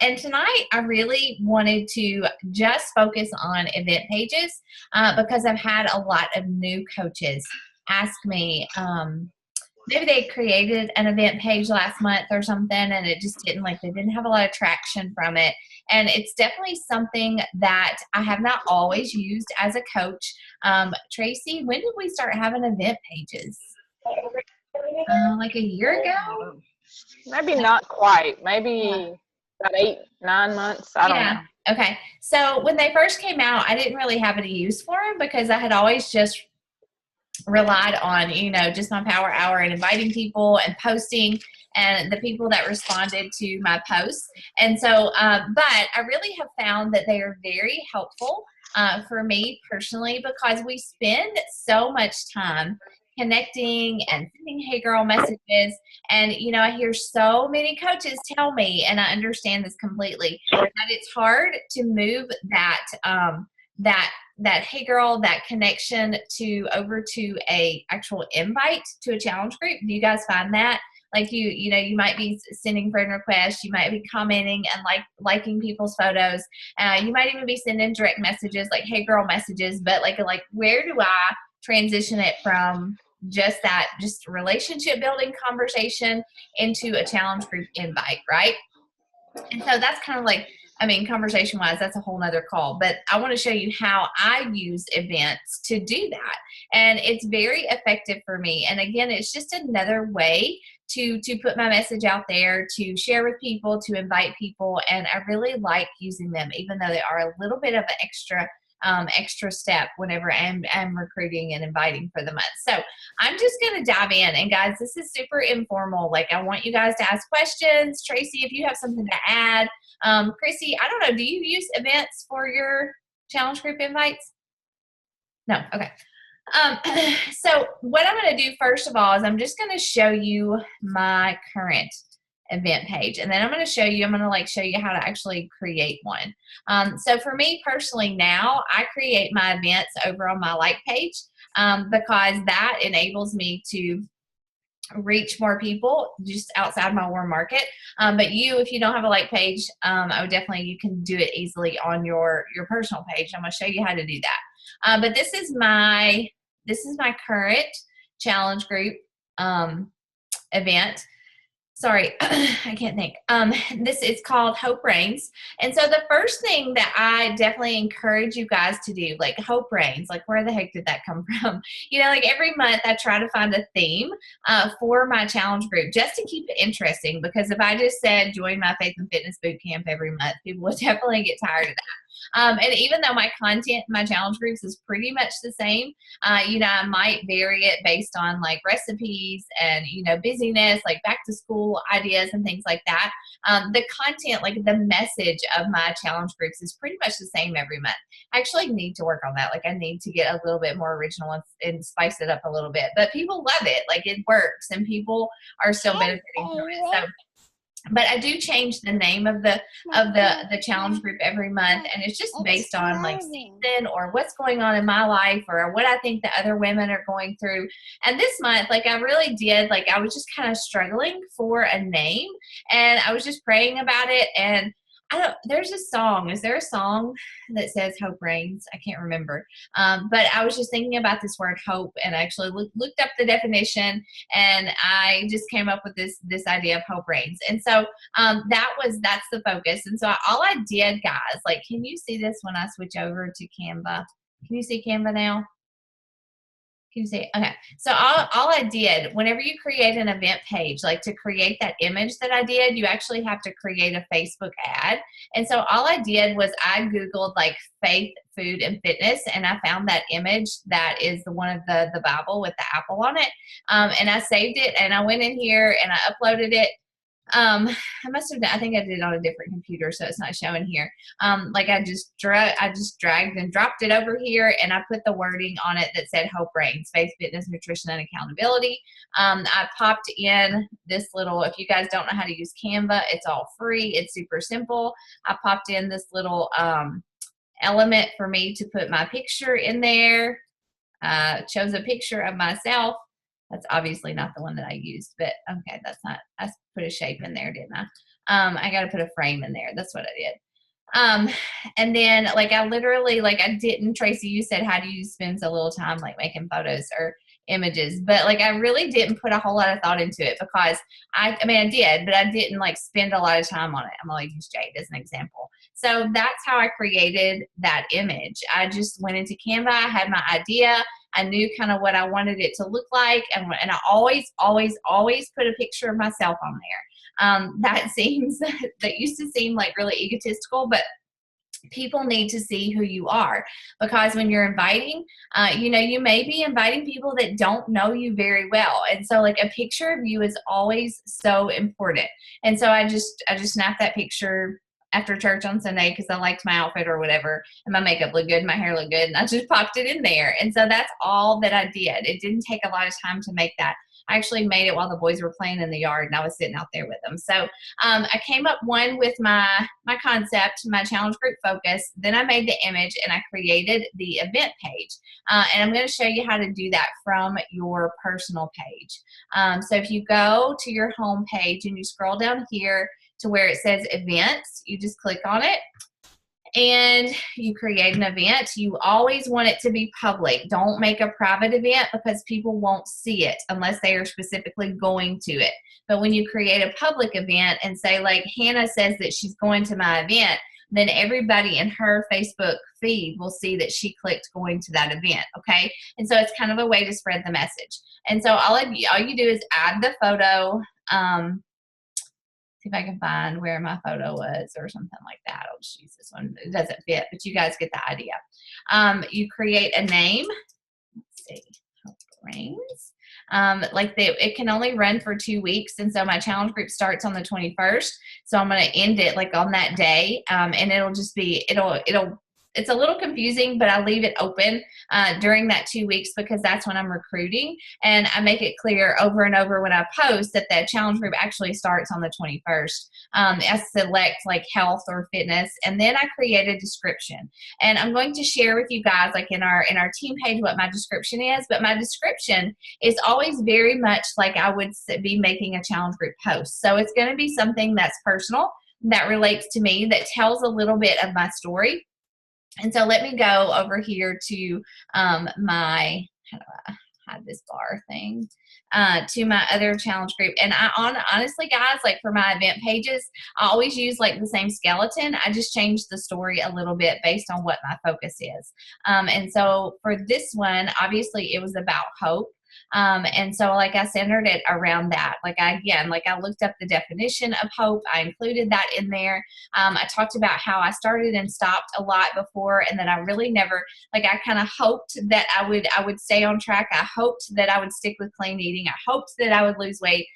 And tonight I really wanted to just focus on event pages because I've had a lot of new coaches ask me, maybe they created an event page last month or something and it just didn't they didn't have a lot of traction from it. And it's definitely something that I have not always used as a coach. Tracy, when did we start having event pages? Like a year ago? Maybe not quite. Maybe about 8, 9 months. I don't Yeah. know. Okay. So when they first came out, I didn't really have any use for them because I had always just relied on, just my power hour and inviting people and posting and the people that responded to my posts. And so, but I really have found that they are very helpful for me personally because we spend so much time connecting and sending hey girl messages. And, I hear so many coaches tell me, and I understand this completely, that it's hard to move that hey girl, that connection to over to a actual invite to a challenge group. Do you guys find that? Like you might be sending friend requests, you might be commenting and liking people's photos. You might even be sending direct messages, like hey girl messages, but like where do I transition it from just relationship building conversation into a challenge group invite, right? And so that's kind of conversation wise, that's a whole nother call, but I want to show you how I use events to do that. And it's very effective for me. And again, it's just another way to put my message out there, to share with people, to invite people. And I really like using them, even though they are a little bit of an extra step whenever I'm recruiting and inviting for the month. So I'm just going to dive in. And guys, this is super informal. I want you guys to ask questions. Tracy, if you have something to add. Chrissy, I don't know, do you use events for your challenge group invites? No. Okay. So what I'm going to do first of all is I'm just going to show you my current event page, and then I'm going to show you how to actually create one. So for me personally, now I create my events over on my like page because that enables me to reach more people just outside my warm market. But if you don't have a like page, I would definitely, you can do it easily on your personal page. I'm going to show you how to do that. But this is my current challenge group event. Sorry, I can't think. This is called Hope Reigns. And so the first thing that I definitely encourage you guys to do, Hope Reigns, where the heck did that come from? Every month I try to find a theme for my challenge group just to keep it interesting, because if I just said join my faith and fitness boot camp every month, people would definitely get tired of that. And even though my content, my challenge groups is pretty much the same, I might vary it based on recipes and, busyness, back to school ideas and things like that. The content, the message of my challenge groups is pretty much the same every month. I actually need to work on that. I need to get a little bit more original and spice it up a little bit, but people love it. It works and people are still benefiting from it. So, but I do change the name of the challenge group every month, and it's just based on season or what's going on in my life or what I think the other women are going through. And this month, I really did, I was just kind of struggling for a name, and I was just praying about it. And there's a song. Is there a song that says Hope Reigns? I can't remember. But I was just thinking about this word hope, and I actually looked up the definition, and I just came up with this idea of Hope Reigns. And so that's the focus. And so all I did, guys, can you see this when I switch over to Canva? Can you see Canva now? Can you see? Okay. So all I did, whenever you create an event page, to create that image that I did, you actually have to create a Facebook ad. And so all I did was I Googled faith, food, and fitness, and I found that image that is the one of the Bible with the apple on it. And I saved it, and I went in here and I uploaded it. I think I did it on a different computer, so it's not showing here. I just dragged and dropped it over here, and I put the wording on it that said Hope Reigns, faith, fitness, nutrition, and accountability. I popped in this little, if you guys don't know how to use Canva, it's all free. It's super simple. I popped in this little element for me to put my picture in there. Chose a picture of myself. That's obviously not the one that I used, but okay, that's not, I put a shape in there, didn't I got to put a frame in there. That's what I did. And then like I literally, like I didn't, Tracy, you said, how do you spend so little time like making photos or images? But like I really didn't put a whole lot of thought into it because I mean, I did, but I didn't like spend a lot of time on it. I'm going to use Jade as an example. So that's how I created that image. I just went into Canva. I had my idea. I knew kind of what I wanted it to look like. And I always put a picture of myself on there. That seems, that used to seem like really egotistical, but people need to see who you are, because when you're inviting, you know, you may be inviting people that don't know you very well. And so like a picture of you is always so important. And so I just snapped that picture after church on Sunday because I liked my outfit or whatever, and my makeup looked good, my hair looked good, and I just popped it in there. And so that's all that I did. It didn't take a lot of time to make that. I actually made it while the boys were playing in the yard and I was sitting out there with them. So I came up one with my concept, my challenge group focus. Then I made the image and I created the event page. And I'm going to show you how to do that from your personal page. So if you go to your home page and you scroll down here to where it says events, you just click on it. And you create an event. You always want it to be public. Don't make a private event because people won't see it unless they are specifically going to it. But when you create a public event and say like Hannah says that she's going to my event, then everybody in her Facebook feed will see that she clicked going to that event, okay? And so it's kind of a way to spread the message. And so all you do is add the photo. See if I can find where my photo was or something like that. I'll just use this one. It doesn't fit, but you guys get the idea. You create a name. Let's see. Hope Rains. It can only run for 2 weeks, and so my challenge group starts on the 21st. So I'm going to end it like on that day, and it'll just be it's a little confusing, but I leave it open during that 2 weeks because that's when I'm recruiting, and I make it clear over and over when I post that that challenge group actually starts on the 21st. I select like health or fitness, and then I create a description. And I'm going to share with you guys like in our team page what my description is, but my description is always very much like I would be making a challenge group post. So it's going to be something that's personal, that relates to me, that tells a little bit of my story. And so let me go over here to my, how do I hide this bar thing, to my other challenge group. And honestly, guys, like for my event pages, I always use like the same skeleton. I just changed the story a little bit based on what my focus is. And so for this one, obviously it was about hope. And so like I centered it around that. Like I looked up the definition of hope. I included that in there. I talked about how I started and stopped a lot before, and that I really never, like I kind of hoped that I would stay on track. I hoped that I would stick with clean eating. I hoped that I would lose weight,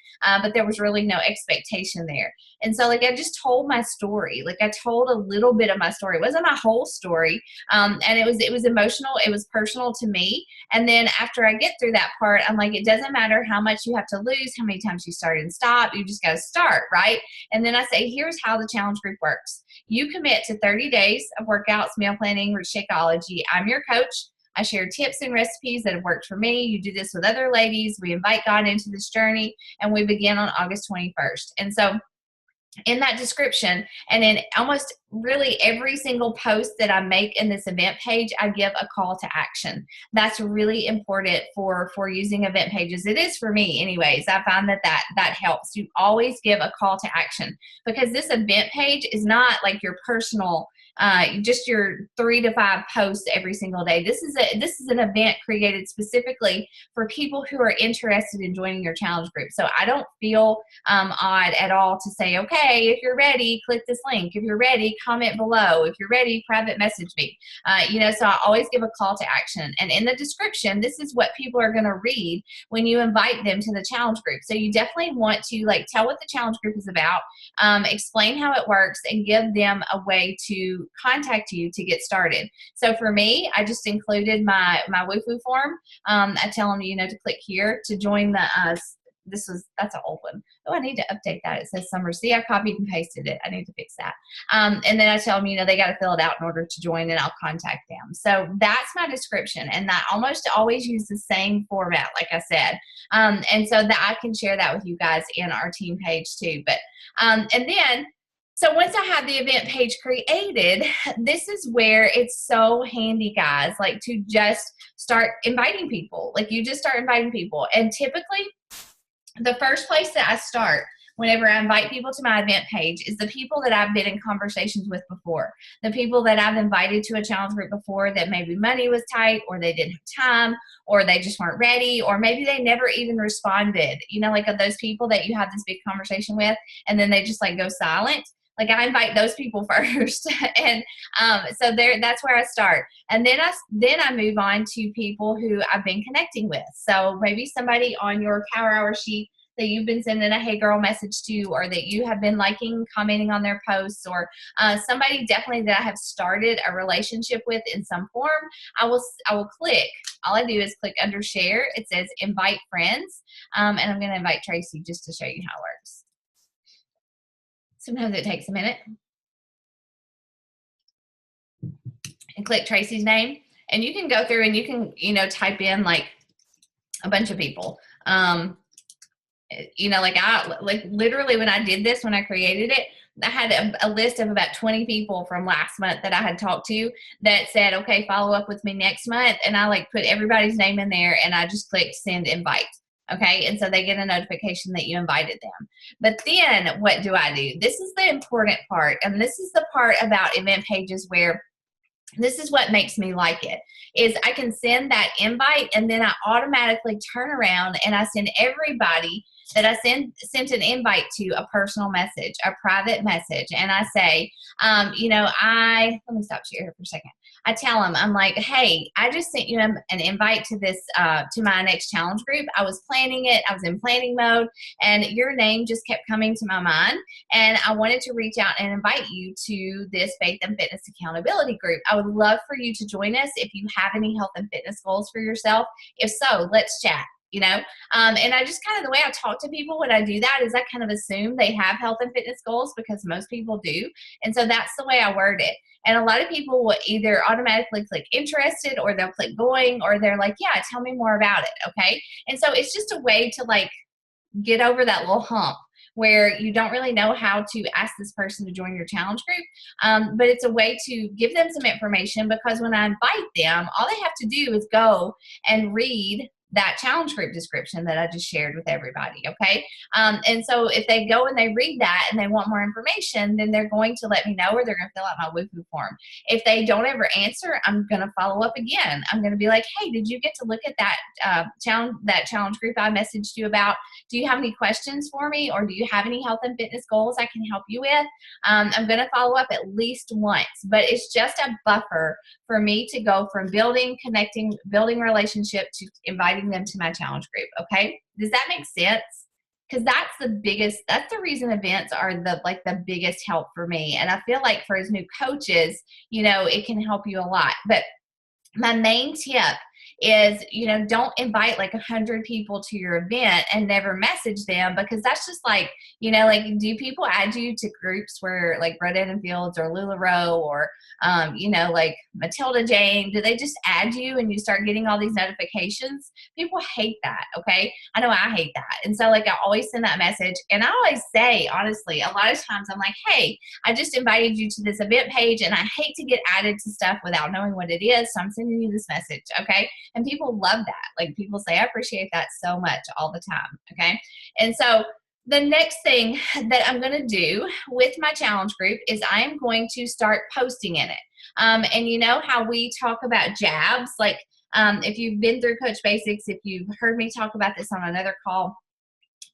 but there was really no expectation there. And so like I just told my story. Like I told a little bit of my story. It wasn't my whole story. And it was emotional. It was personal to me. And then after I get through that part, I'm like, it doesn't matter how much you have to lose, how many times you start and stop. You just got to start, right? And then I say, here's how the challenge group works. You commit to 30 days of workouts, meal planning, or Shakeology. I'm your coach. I share tips and recipes that have worked for me. You do this with other ladies. We invite God into this journey, and we begin on August 21st. And so in that description, and in almost really every single post that I make in this event page, I give a call to action. That's really important for using event pages. It is for me anyways. I find that helps. You always give a call to action, because this event page is not like your personal just your 3 to 5 posts every single day. This is an event created specifically for people who are interested in joining your challenge group. So I don't feel odd at all to say, okay, if you're ready, click this link. If you're ready, comment below. If you're ready, private message me. So I always give a call to action. And in the description, this is what people are going to read when you invite them to the challenge group. So you definitely want to like tell what the challenge group is about, explain how it works, and give them a way to contact you to get started. So for me, I just included my WooFoo form. I tell them, to click here to join that's an old one. Oh, I need to update that. It says summer. See, I copied and pasted it. I need to fix that. And then I tell them, they got to fill it out in order to join, and I'll contact them. So that's my description. And I almost always use the same format, like I said. And so that I can share that with you guys in our team page too. But, and then, so once I have the event page created, this is where it's so handy, guys, like to just start inviting people. Like you just start inviting people. And typically the first place that I start whenever I invite people to my event page is the people that I've been in conversations with before, the people that I've invited to a challenge group before that maybe money was tight, or they didn't have time, or they just weren't ready, or maybe they never even responded. Like those people that you have this big conversation with and then they just like go silent. Like I invite those people first. And so that's where I start. And then I move on to people who I've been connecting with. So maybe somebody on your Power Hour sheet that you've been sending a hey girl message to, or that you have been liking, commenting on their posts, or somebody definitely that I have started a relationship with in some form. I will click. All I do is click under share. It says invite friends. And I'm going to invite Tracy just to show you how it works. Sometimes it takes a minute. And click Tracy's name. And you can go through and you can, type in like a bunch of people. Like literally when I did this, when I created it, I had a list of about 20 people from last month that I had talked to that said, okay, follow up with me next month. And I like put everybody's name in there and I just clicked send invite. Okay. And so they get a notification that you invited them. But then what do I do? This is the important part. And this is the part about event pages where this is what makes me like it, is I can send that invite and then I automatically turn around and I send everybody that I sent an invite to a personal message, a private message. And I say, let me stop you here for a second. I tell them, I'm like, hey, I just sent you an invite to this, to my next challenge group. I was planning it. I was in planning mode and your name just kept coming to my mind. And I wanted to reach out and invite you to this faith and fitness accountability group. I would love for you to join us if you have any health and fitness goals for yourself. If so, let's chat. And I just kind of, the way I talk to people when I do that is I kind of assume they have health and fitness goals because most people do. And so that's the way I word it. And a lot of people will either automatically click interested or they'll click going, or they're like, yeah, tell me more about it. Okay. And so it's just a way to like get over that little hump where you don't really know how to ask this person to join your challenge group. But it's a way to give them some information, because when I invite them, all they have to do is go and read that challenge group description that I just shared with everybody. Okay. And so if they go and they read that and they want more information, then they're going to let me know, or they're going to fill out my Woohoo form. If they don't ever answer, I'm going to follow up again. I'm going to be like, hey, did you get to look at that challenge group I messaged you about? Do you have any questions for me? Or do you have any health and fitness goals I can help you with? I'm going to follow up at least once, but it's just a buffer for me to go from building relationship to inviting them to my challenge group. Okay. Does that make sense? Because that's the reason events are the biggest help for me. And I feel like for as new coaches, it can help you a lot. But my main tip is, don't invite like 100 people to your event and never message them, because that's just like, do people add you to groups where like Rodin and Fields or LuLaRoe or, like Matilda Jane, do they just add you and you start getting all these notifications? People hate that. Okay. I know I hate that. And so like, I always send that message, and I always say, honestly, a lot of times I'm like, hey, I just invited you to this event page and I hate to get added to stuff without knowing what it is. So I'm sending you this message. Okay. And people love that. Like people say, I appreciate that so much all the time. Okay. And so the next thing that I'm going to do with my challenge group is I am going to start posting in it. And you know how we talk about jabs, like if you've been through Coach Basics, if you've heard me talk about this on another call,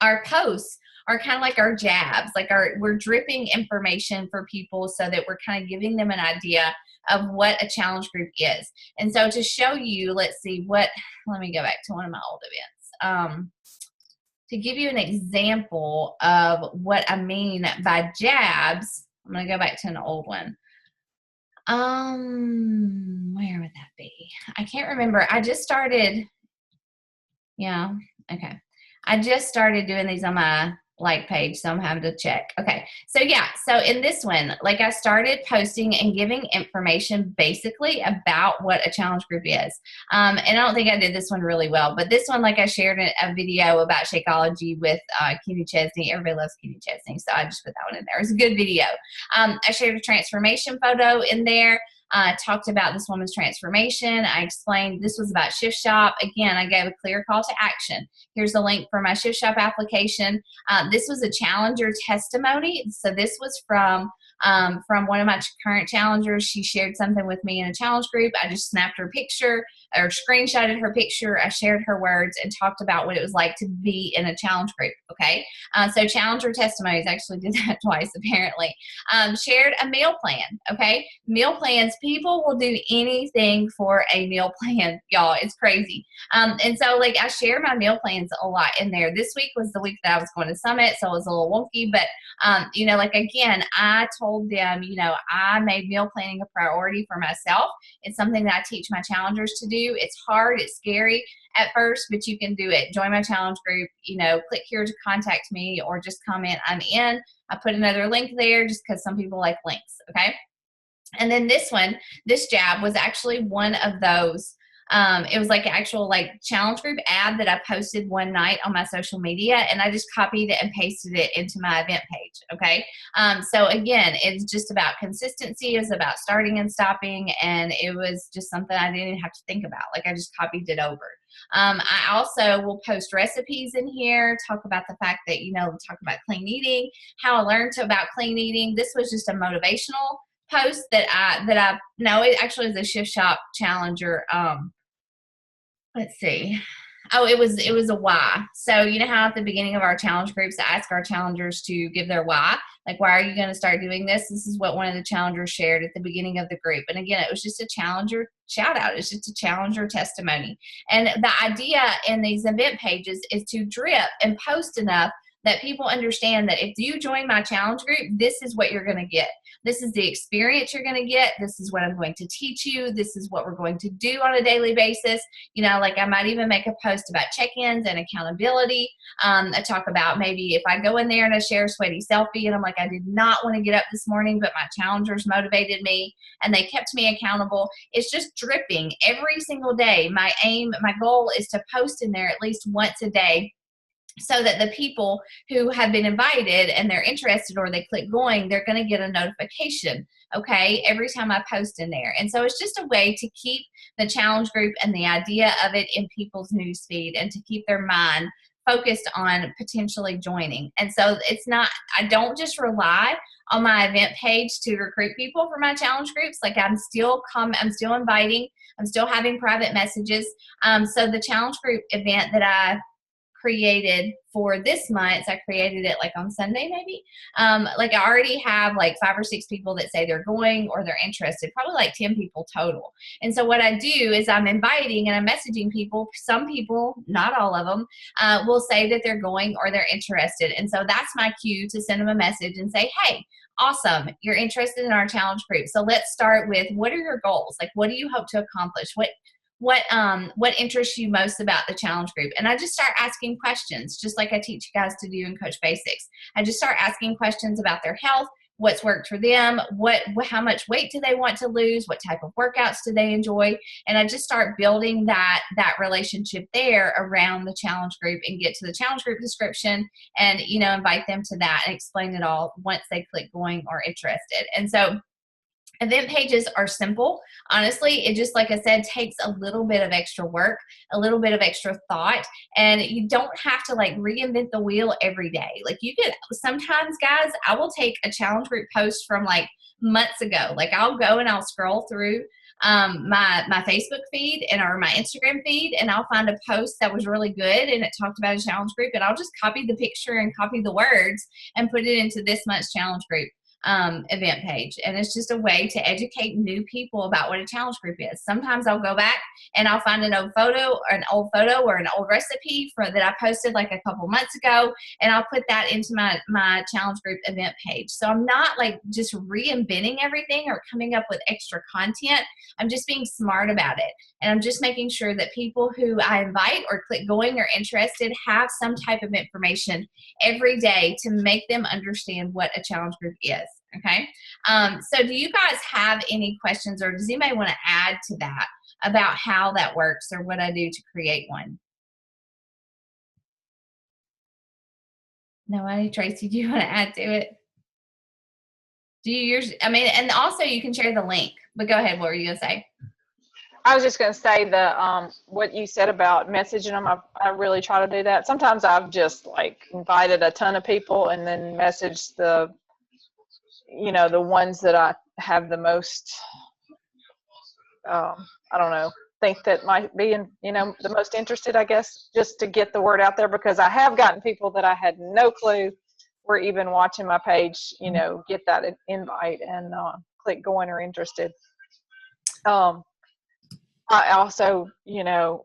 our posts are kind of like our jabs, like we're dripping information for people so that we're kind of giving them an idea of what a challenge group is. And so to show you, let me go back to one of my old events. To give you an example of what I mean by jabs, I'm going to go back to an old one. Where would that be? I can't remember. I just started. Yeah. Okay. I just started doing these on my like page, so I'm having to check. Okay, so yeah, so in this one, like I started posting and giving information basically about what a challenge group is. And I don't think I did this one really well, but this one, like I shared a video about Shakeology with Kenny Chesney. Everybody loves Kenny Chesney, so I just put that one in there. It's a good video. I shared a transformation photo in there. Talked about this woman's transformation. I explained this was about Shift Shop. Again, I gave a clear call to action. Here's a link for my Shift Shop application. This was a challenger testimony. So this was from one of my current challengers. She shared something with me in a challenge group. I just snapped her picture or screenshotted her picture. I shared her words and talked about what it was like to be in a challenge group. Okay. So challenger testimonies, actually did that twice apparently. Shared a meal plan. Okay. Meal plans, people will do anything for a meal plan, y'all. It's crazy. And so like I share my meal plans a lot in there. This week was the week that I was going to Summit, so it was a little wonky, but you know, like again, I told them, you know, I made meal planning a priority for myself. It's something that I teach my challengers to do. It's hard, it's scary at first, but you can do it. Join my challenge group, you know, click here to contact me or just comment I'm in. I put another link there just because some people like links, okay? And then this one, this jab was actually one of those. It was like an actual like challenge group ad that I posted one night on my social media, and I just copied it and pasted it into my event page. Okay. So again, it's just about consistency. It's about starting and stopping. And it was just something I didn't have to think about. Like I just copied it over. I also will post recipes in here, talk about the fact that, you know, talk about clean eating, how I learned about clean eating. This was just a motivational post that I no, it actually is a Shift Shop challenger. Let's see. Oh, it was a why. So you know how at the beginning of our challenge groups, I ask our challengers to give their why. Like, why are you going to start doing this? This is what one of the challengers shared at the beginning of the group. And again, it was just a challenger shout out. It's just a challenger testimony. And the idea in these event pages is to drip and post enough that people understand that if you join my challenge group, this is what you're going to get. This is the experience you're going to get. This is what I'm going to teach you. This is what we're going to do on a daily basis. You know, like I might even make a post about check-ins and accountability. I talk about maybe if I go in there and I share a sweaty selfie and I'm like, I did not want to get up this morning, but my challengers motivated me and they kept me accountable. It's just dripping every single day. My goal is to post in there at least once a day, so that the people who have been invited and they're interested or they click going, they're going to get a notification, okay, every time I post in there. And so it's just a way to keep the challenge group and the idea of it in people's newsfeed and to keep their mind focused on potentially joining. And so it's not, I don't just rely on my event page to recruit people for my challenge groups. Like I'm still inviting, I'm still having private messages. So the challenge group event that I created for this month, I created it like on Sunday maybe. Like I already have like 5 or 6 people that say they're going or they're interested, probably like 10 people total. And so what I do is I'm inviting and I'm messaging people. Some people, not all of them, will say that they're going or they're interested. And so that's my cue to send them a message and say, hey, awesome, you're interested in our challenge group. So let's start with, what are your goals? Like, what do you hope to accomplish? What interests you most about the challenge group? And I just start asking questions, just like I teach you guys to do in Coach Basics. I just start asking questions about their health, what's worked for them, how much weight do they want to lose, what type of workouts do they enjoy, and I just start building that relationship there around the challenge group and get to the challenge group description and, you know, invite them to that and explain it all once they click going or interested. And so event pages are simple. Honestly, it just, like I said, takes a little bit of extra work, a little bit of extra thought, and you don't have to like reinvent the wheel every day. Like you could sometimes, guys, I will take a challenge group post from like months ago. Like I'll go and I'll scroll through my Facebook feed or my Instagram feed, and I'll find a post that was really good and it talked about a challenge group, and I'll just copy the picture and copy the words and put it into this month's challenge group. event page. And it's just a way to educate new people about what a challenge group is. Sometimes I'll go back and I'll find an old photo or an old recipe that I posted like a couple months ago, and I'll put that into my challenge group event page. So I'm not like just reinventing everything or coming up with extra content. I'm just being smart about it. And I'm just making sure that people who I invite or click going or interested have some type of information every day to make them understand what a challenge group is. Okay. So do you guys have any questions, or does anybody want to add to that about how that works or what I do to create one? Nobody? Tracy, do you want to add to it? Do you use, I mean, and also you can share the link, but go ahead. What were you going to say? I was just going to say what you said about messaging them. I really try to do that. Sometimes I've just like invited a ton of people and then messaged the ones that I have the most, I don't know, think that might be the most interested, I guess, just to get the word out there, because I have gotten people that I had no clue were even watching my page, get that invite and click going or interested. I also, I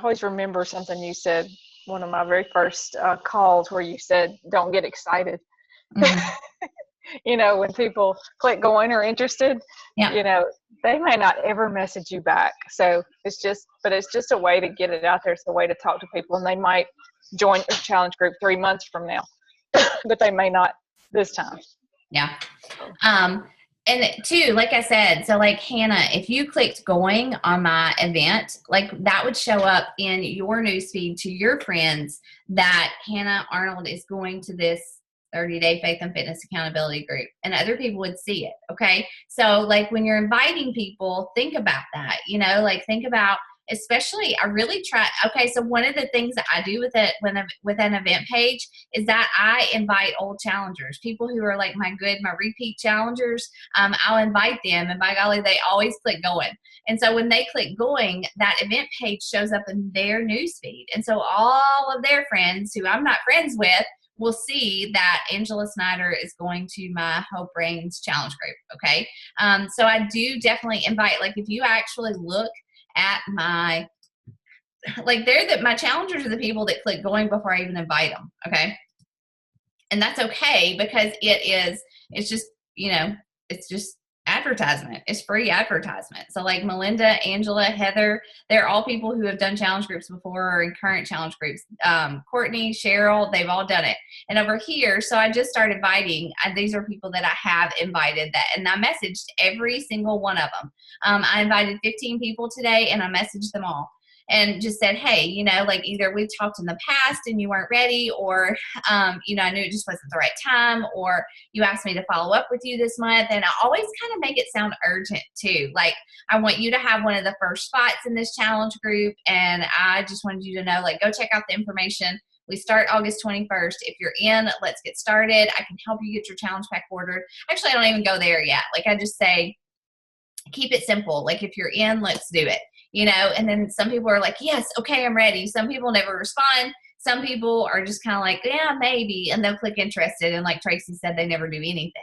always remember something you said, one of my very first calls, where you said, don't get excited. Mm-hmm. When people click going or interested, yeah. They may not ever message you back. So it's just a way to get it out there. It's a way to talk to people, and they might join a challenge group 3 months from now, but they may not this time. Yeah. And too, like I said, so like Hannah, if you clicked going on my event, like that would show up in your newsfeed to your friends that Hannah Arnold is going to this 30-day faith and fitness accountability group, and other people would see it. Okay. So like when you're inviting people, think about that, like think about, especially I really try. Okay. So one of the things that I do with an event page is that I invite old challengers, people who are like my repeat challengers. I'll invite them, and by golly, they always click going. And so when they click going, that event page shows up in their newsfeed. And so all of their friends who I'm not friends with will see that Angela Snyder is going to my Hope Reigns challenge group. Okay. So I do definitely invite, like if you actually look at my challengers are the people that click going before I even invite them. Okay. And that's okay, because it's just advertisement. It's free advertisement. So like Melinda, Angela, Heather, they're all people who have done challenge groups before or in current challenge groups. Courtney, Cheryl, they've all done it. And over here, so I just started inviting, these are people that I have invited and I messaged every single one of them. I invited 15 people today, and I messaged them all and just said, hey, like either we've talked in the past and you weren't ready, or, I knew it just wasn't the right time, or you asked me to follow up with you this month. And I always kind of make it sound urgent too. Like, I want you to have one of the first spots in this challenge group. And I just wanted you to know, like, go check out the information. We start August 21st. If you're in, let's get started. I can help you get your challenge pack ordered. Actually, I don't even go there yet. Like, I just say, keep it simple. Like, if you're in, let's do it. And then some people are like, yes, okay, I'm ready. Some people never respond. Some people are just kind of like, yeah, maybe, and they'll click interested. And like Tracy said, they never do anything.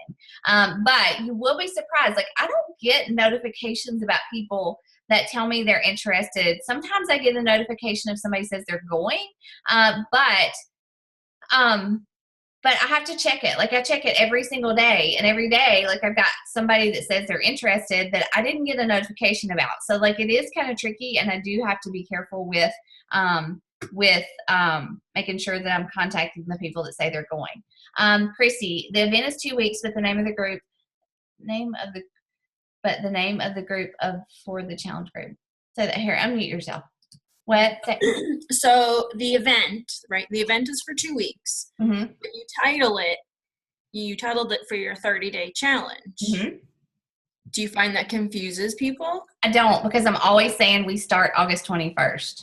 But you will be surprised. Like, I don't get notifications about people that tell me they're interested. Sometimes I get a notification if somebody says they're going, but I have to check it. Like, I check it every single day, and every day, like, I've got somebody that says they're interested that I didn't get a notification about. So like, it is kind of tricky, and I do have to be careful with making sure that I'm contacting the people that say they're going. Chrissy, the event is 2 weeks, but the name of the group for the challenge group. So that here, unmute yourself. What? So the event, right? The event is for 2 weeks. Mm-hmm. But you titled it for your 30-day challenge. Mm-hmm. Do you find that confuses people? I don't, because I'm always saying we start August 21st.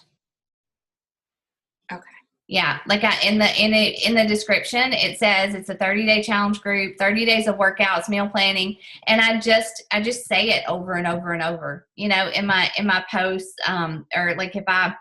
Okay. Yeah, like in the description, it says it's a 30-day challenge group, 30 days of workouts, meal planning, and I just say it over and over and over, in my posts, or like if I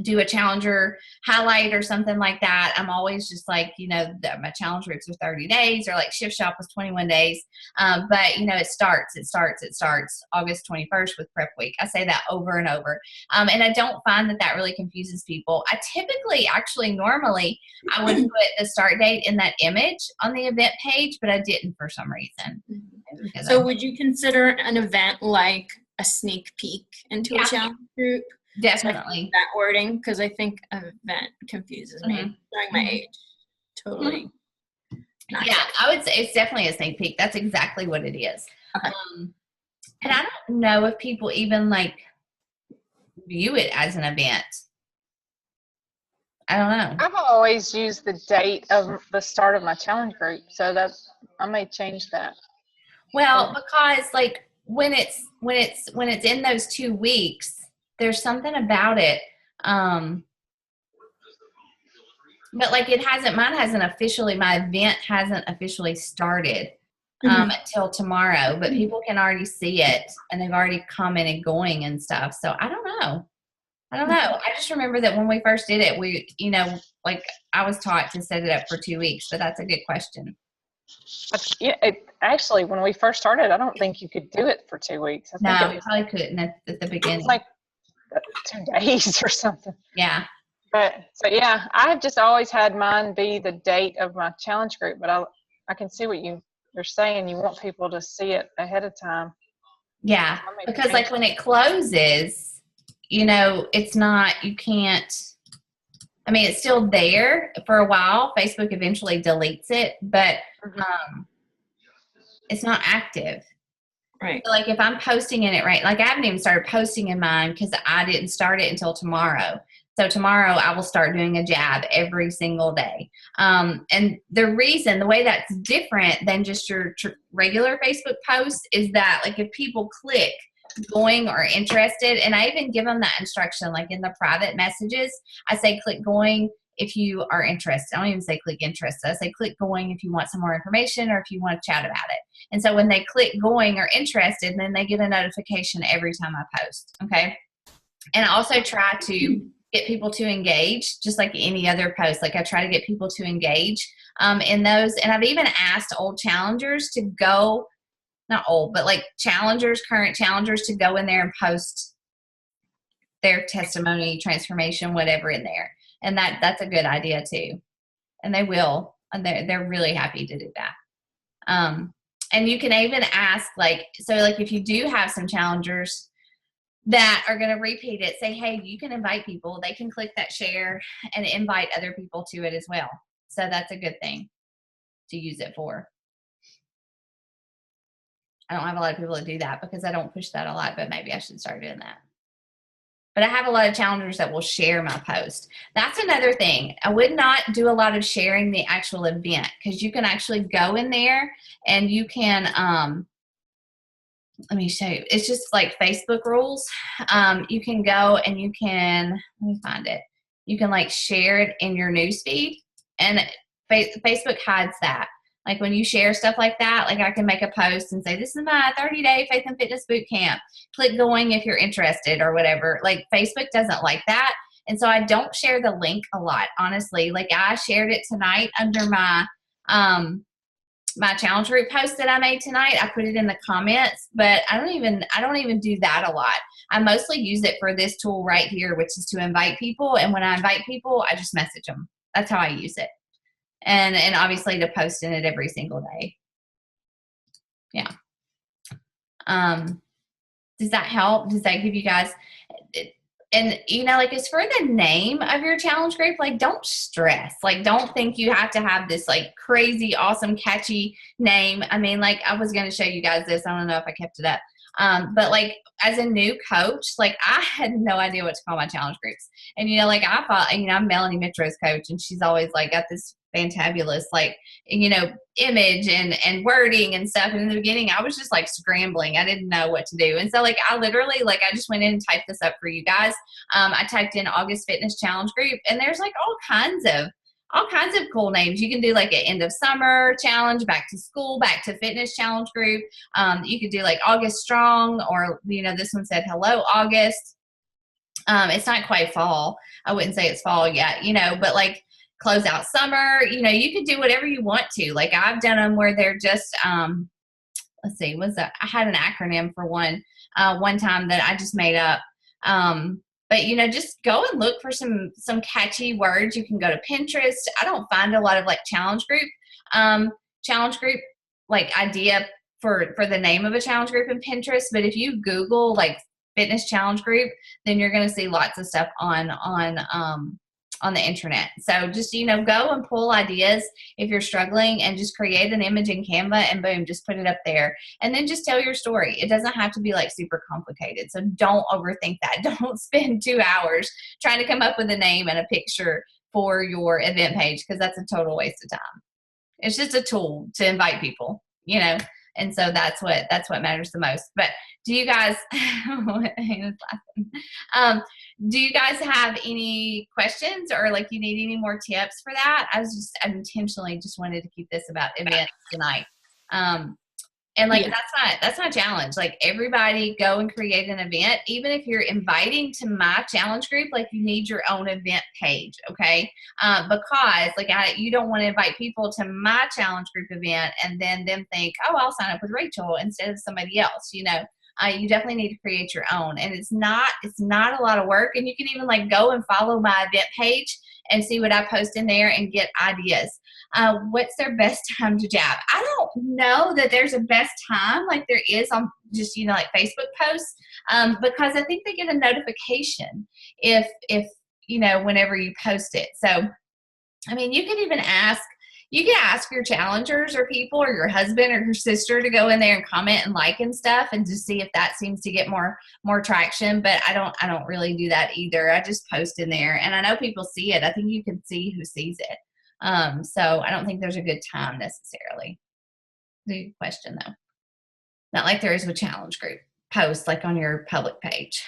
do a challenger highlight or something like that. I'm always just like, my challenge groups are 30 days, or like Shift Shop was 21 days. But it starts August 21st with prep week. I say that over and over. And I don't find that really confuses people. I typically, normally I would put the start date in that image on the event page, but I didn't for some reason. So would you consider an event like a sneak peek into a challenge group? Definitely. That wording, because I think an event confuses me during my age. Totally. I would say it's definitely a sneak peek. That's exactly what it is. Okay. And I don't know if people even like view it as an event. I don't know. I've always used the date of the start of my challenge group, so that I may change that. Well, because like when it's in those 2 weeks, there's something about it. But like my event hasn't officially started until tomorrow, but people can already see it and they've already commented going and stuff. So I don't know. I just remember that when we first did it, we, like I was taught to set it up for 2 weeks, but that's a good question. Actually, when we first started, I don't think you could do it for 2 weeks. I think you probably couldn't at the beginning. It's like 2 days or something. Yeah. But so yeah, I've just always had mine be the date of my challenge group, but I can see what you're saying. You want people to see it ahead of time. Yeah, because like when it closes, it's not, you can't, I mean, it's still there for a while. Facebook eventually deletes it, but it's not active. Right. So like if I'm posting in it, right, like I haven't even started posting in mine because I didn't start it until tomorrow. So tomorrow I will start doing a jab every single day. And the way that's different than just your regular Facebook posts is that like if people click going or interested, and I even give them that instruction, like in the private messages, I say click going if you are interested. I don't even say click interested. I say click going if you want some more information or if you want to chat about it. And so when they click going or interested, then they get a notification every time I post. Okay. And I also try to get people to engage just like any other post. Like I try to get people to engage in those. And I've even asked old challengers to go, not old, but like current challengers to go in there and post their testimony, transformation, whatever in there. And that's a good idea too. And they will, and they're really happy to do that. And you can even ask if you do have some challengers that are going to repeat it, say, hey, you can invite people. They can click that share and invite other people to it as well. So that's a good thing to use it for. I don't have a lot of people that do that because I don't push that a lot, but maybe I should start doing that. But I have a lot of challengers that will share my post. That's another thing. I would not do a lot of sharing the actual event because you can actually go in there and you can, let me show you. It's just like Facebook rules. You can go and you can, let me find it. You can like share it in your newsfeed, and Facebook hides that. Like when you share stuff like that, like I can make a post and say, this is my 30-day faith and fitness boot camp. Click going if you're interested or whatever. Like Facebook doesn't like that. And so I don't share the link a lot, honestly. Like I shared it tonight under my, my challenge group post that I made tonight. I put it in the comments, but I don't even do that a lot. I mostly use it for this tool right here, which is to invite people. And when I invite people, I just message them. That's how I use it. And obviously to post in it every single day. Yeah. Does that help? Does that give you guys, and like as for the name of your challenge group, like don't stress. Like don't think you have to have this like crazy, awesome, catchy name. I mean, like I was going to show you guys this. I don't know if I kept it up. But like as a new coach, like I had no idea what to call my challenge groups. And, like I thought, I'm Melanie Mitro's coach, and she's always like got this fantabulous, like, image and wording and stuff. And in the beginning, I was just like scrambling. I didn't know what to do. And so like, I literally, like, I just went in and typed this up for you guys. I typed in August Fitness Challenge Group, and there's like all kinds of cool names. You can do like an end of summer challenge, back to school, back to fitness challenge group. You could do like August Strong, or, this one said hello August. It's not quite fall. I wouldn't say it's fall yet, but like close out summer, you could do whatever you want to. Like I've done them where they're just, let's see, I had an acronym for one time that I just made up. But just go and look for some catchy words. You can go to Pinterest. I don't find a lot of like challenge group like idea for the name of a challenge group in Pinterest. But if you Google like fitness challenge group, then you're going to see lots of stuff on the internet. So just, go and pull ideas if you're struggling, and just create an image in Canva, and boom, just put it up there. And then just tell your story. It doesn't have to be like super complicated. So don't overthink that. Don't spend 2 hours trying to come up with a name and a picture for your event page, because that's a total waste of time. It's just a tool to invite people, and so that's what matters the most. But do you guys, do you guys have any questions, or like you need any more tips for that? I intentionally just wanted to keep this about events tonight. And like, that's my challenge. Like everybody go and create an event. Even if you're inviting to my challenge group, like you need your own event page. Okay. Because like you don't want to invite people to my challenge group event and then them think, oh, I'll sign up with Rachel instead of somebody else. You definitely need to create your own, and it's not a lot of work. And you can even like go and follow my event page and see what I post in there and get ideas. What's their best time to jab? I don't know that there's a best time like there is on just, like Facebook posts, because I think they get a notification if whenever you post it. So, I mean, you can ask your challengers or people or your husband or your sister to go in there and comment and like and stuff, and just see if that seems to get more traction. But I don't really do that either. I just post in there, and I know people see it. I think you can see who sees it. So I don't think there's a good time necessarily. Good question though. Not like there is with challenge group posts like on your public page.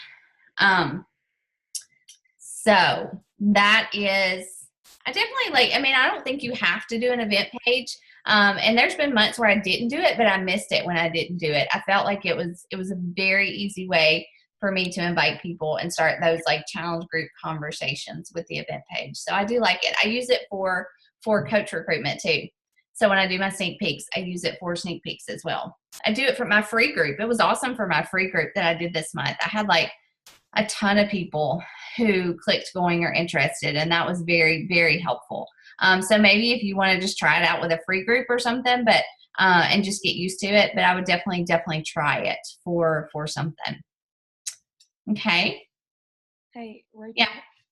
So that is, I definitely I don't think you have to do an event page. And there's been months where I didn't do it, but I missed it when I didn't do it. I felt like it was a very easy way for me to invite people and start those like challenge group conversations with the event page. So I do like it. I use it for coach recruitment too. So when I do my sneak peeks, I use it for sneak peeks as well. I do it for my free group. It was awesome for my free group that I did this month. I had like a ton of people who clicked going or interested, and that was very, very helpful. So maybe if you want to just try it out with a free group or something, but and just get used to it. But I would definitely try it for something. Okay. Hey, Rachel. Yeah.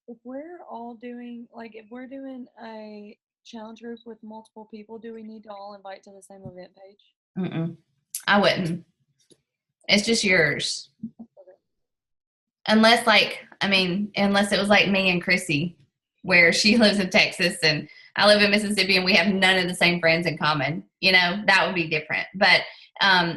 If we're doing a challenge group with multiple people, do we need to all invite to the same event page? I wouldn't. It's just yours. Okay. Unless it was like me and Chrissy, where she lives in Texas and I live in Mississippi and we have none of the same friends in common, that would be different. But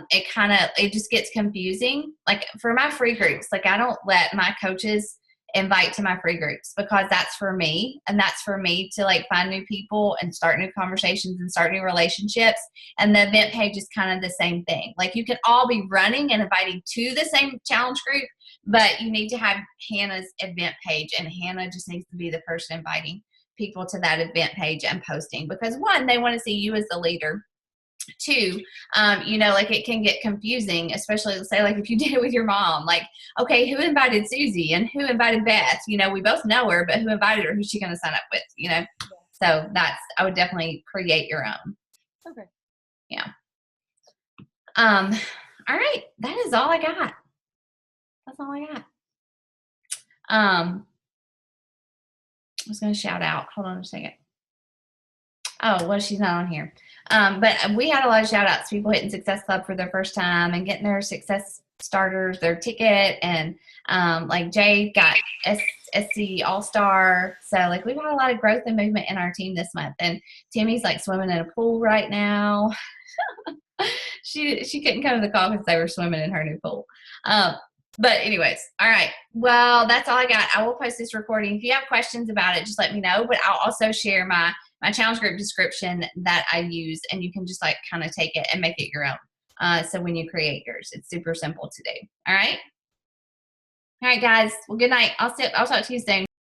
it just gets confusing. Like for my free groups, like I don't let my coaches invite to my free groups, because that's for me, and that's for me to like find new people and start new conversations and start new relationships. And the event page is kind of the same thing. Like you can all be running and inviting to the same challenge group, but you need to have Hannah's event page, and Hannah just needs to be the person inviting people to that event page and posting, because one, they want to see you as the leader. Two, like it can get confusing, especially let's say like if you did it with your mom, like, okay, who invited Susie and who invited Beth? We both know her, but who invited her? Who's she going to sign up with? Yeah. So I would definitely create your own. Okay. Yeah. All right. That is all I got. That's all I got. I was going to shout out. Hold on a second. Oh, well, she's not on here. But we had a lot of shout outs, people hitting Success Club for their first time and getting their Success Starters, their ticket. And like Jade got SC All-Star. So like we've had a lot of growth and movement in our team this month. And Timmy's like swimming in a pool right now. She couldn't come to the call because they were swimming in her new pool. But anyways, all right. Well, that's all I got. I will post this recording. If you have questions about it, just let me know. But I'll also share my challenge group description that I use, and you can just like kind of take it and make it your own. So when you create yours, it's super simple to do. All right. All right, guys. Well, good night. I'll talk to you soon.